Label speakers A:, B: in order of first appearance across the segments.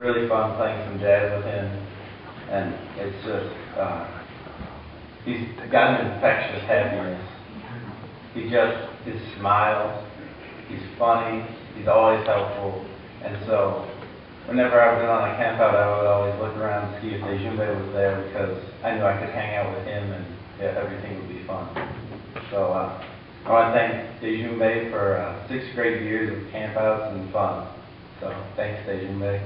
A: really fun playing some jazz with him, and it's just, he's got an infectious happiness. His smile, he's funny, he's always helpful, and so whenever I went on a camp out, I would always look around to see if Dajhumbay was there, because I knew I could hang out with him and everything would be fun. So I want to thank Dajhumbay for 6 great years of campouts and fun. So thanks, Dajhumbay.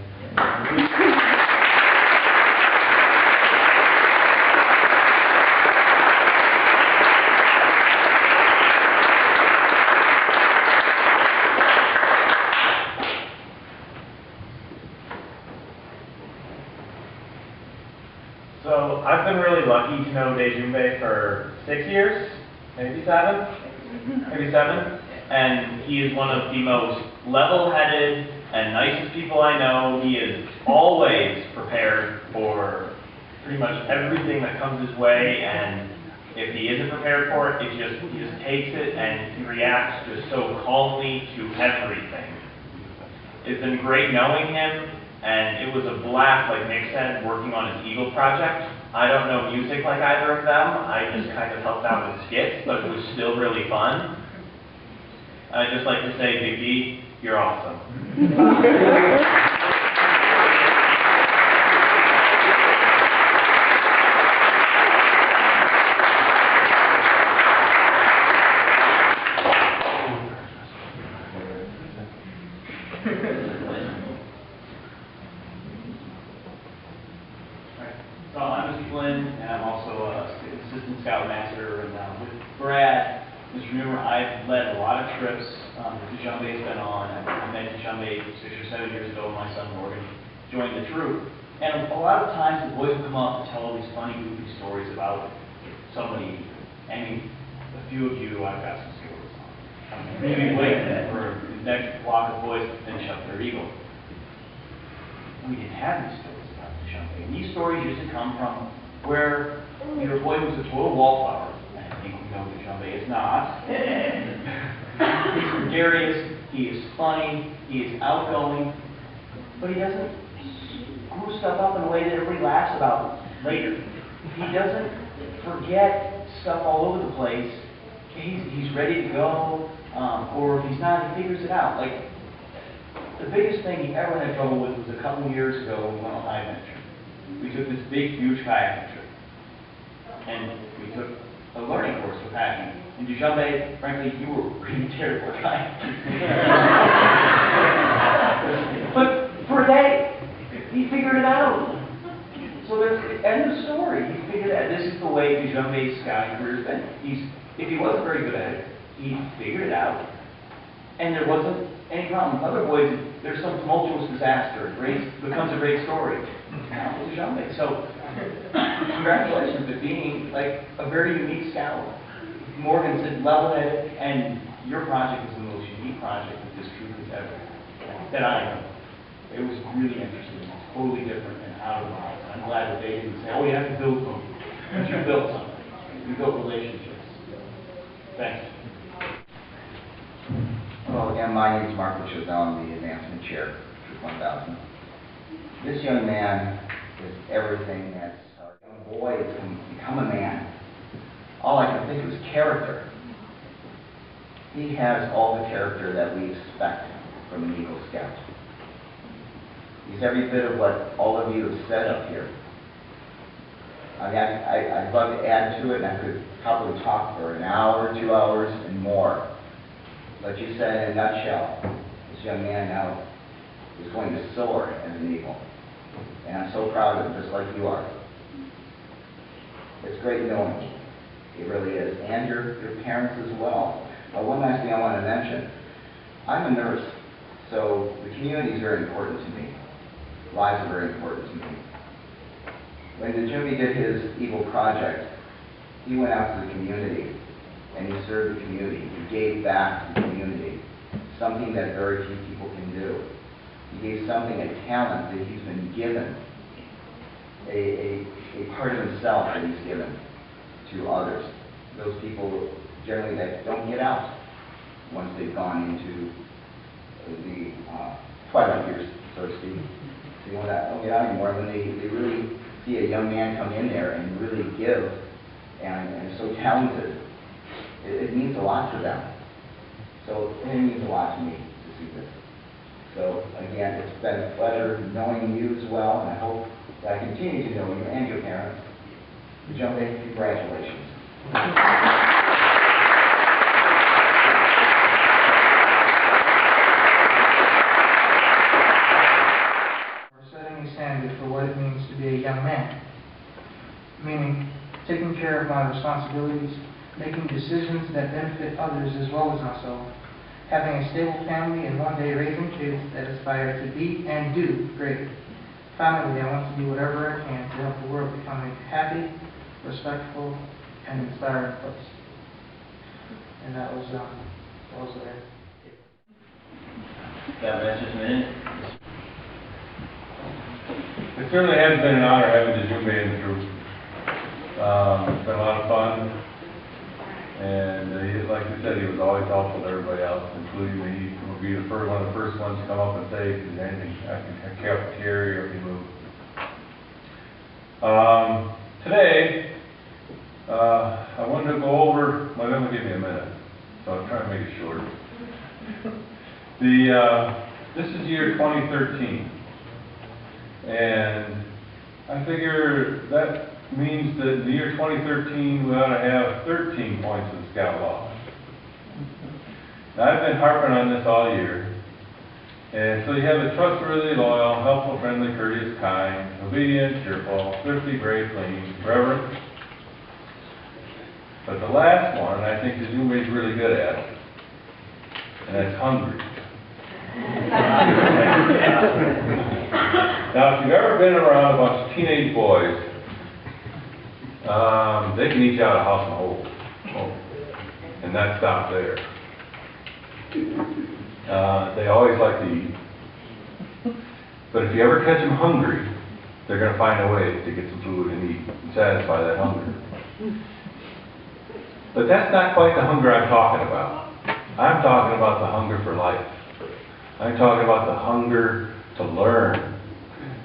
B: So I've been really lucky to know Dajhumbay for 6 years, maybe 7, and he is one of the most level-headed and nicest people I know. He is always prepared for pretty much everything that comes his way, and if he isn't prepared for it, he just takes it and he reacts just so calmly to everything. It's been great knowing him. And it was a blast, like Nick said, working on his Eagle project. I don't know music like either of them. I just kind of helped out with skits, but it was still really fun. I'd just like to say, Big D, you're awesome. So I'm Mr. Flynn, and I'm also an assistant scoutmaster. And with Brad, Mr. Newmer, I've led a lot of trips that Dajhumbay's been on. I met Dajhumbay 6 or 7 years ago when my son Morgan joined the troop. And a lot of times the boys would come up and tell all these funny, goofy stories about somebody. I mean, a few of you, I've got some stories on. Maybe wait for the next block of boys to finish up their Eagle. We didn't have these stories. And these stories used to come from where your boy was a total wallflower. And I think we know Dajhumbay is not. He's gregarious, he is funny, he is outgoing, but he doesn't screw stuff up in a way that everybody laughs about later. He doesn't forget stuff all over the place. He's ready to go, or if he's not, he figures it out. Like, the biggest thing he ever had trouble with was a couple years ago when we went on high adventure. We took this big, huge kayaking trip, and we took a learning course for kayaking. And Dajhumbay, frankly, you were really terrible at kayaking. But for a day, he figured it out. So there's end of story. He figured out this is the way Dajhumbay's scouting career has been. If he wasn't very good at it, he figured it out, and there wasn't any problem. Other boys, there's some tumultuous disaster. It becomes a great story. Now it's Dajhumbay. So, congratulations for being like a very unique scout. Morgan's level-headed, and your project is the most unique project that this troop has ever that I know. It was really interesting. It's totally different than how it was. I'm glad that they didn't say, "Oh, you have to build something." But you built something. You built relationships. Thanks.
C: Hello again, my name is Mark Chazelle. I'm the advancement chair, Troop 1000. This young man is everything that young boys can become a man. All I can think of is character. He has all the character that we expect from an Eagle Scout. He's every bit of what all of you have said up here. I'd love to add to it, and I could probably talk for an hour, 2 hours, and more. But you said in a nutshell, this young man now is going to soar as an Eagle. And I'm so proud of him, just like you are. It's great knowing you. It really is. And your parents as well. One last thing I want to mention. I'm a nurse, so the community is very important to me. Lives are very important to me. When Dajhumbay did his Eagle project, he went out to the community and he served the community. He gave back to the community, something that very few people can do. He gave something, a talent that he's been given, a part of himself that he's given to others. Those people generally that don't get out once they've gone into the twilight years, so to speak. So, you know, that don't get out anymore, when they really see a young man come in there and really give, and so talented, it means a lot to them. So it means a lot to me to see this. So again, it's been a pleasure knowing you as well, and I hope that I continue to know you and your parents. Dajhumbay, congratulations.
D: We're setting a standard for what it means to be a young man, meaning taking care of my responsibilities, making decisions that benefit others as well as myself, having a stable family, and one day raising kids that aspire to be and do great. Finally, I want to do whatever I can to help the world become a happy, respectful, and inspiring place. And that was it.
B: That was just a minute.
E: It certainly has been an honor having Dajhumbay in the group. It's been a lot of fun, and like you said, he was always helpful to everybody else, including me. He would be one of the first ones to come up and say, "Is there anything I can carry or can move?" Today, I wanted to go over. Well, let me give me a minute, so I'm trying to make it short. This is year 2013. And I figure that means that in the year 2013, we ought to have 13 points of the Scout Law. Now, I've been harping on this all year. And so you have the trustworthy, loyal, helpful, friendly, courteous, kind, obedient, cheerful, thrifty, brave, clean, reverent. But the last one, I think Dajhumbay is really good at, and that's hungry. Now, if you've ever been around a bunch of teenage boys, they can eat you out of house and home, and that stops there. They always like to eat. But if you ever catch them hungry, they're going to find a way to get some food and eat and satisfy that hunger. But that's not quite the hunger I'm talking about. I'm talking about the hunger for life. I'm talking about the hunger to learn.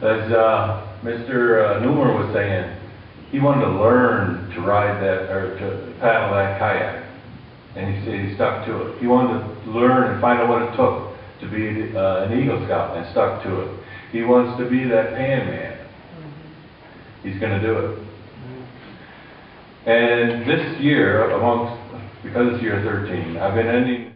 E: As Mr. Newmer was saying, he wanted to learn to ride that, or to paddle that kayak. And he stuck to it. He wanted to learn and find out what it took to be an Eagle Scout, and stuck to it. He wants to be that Pan Man. He's going to do it. And this year, because it's year 13, I've been ending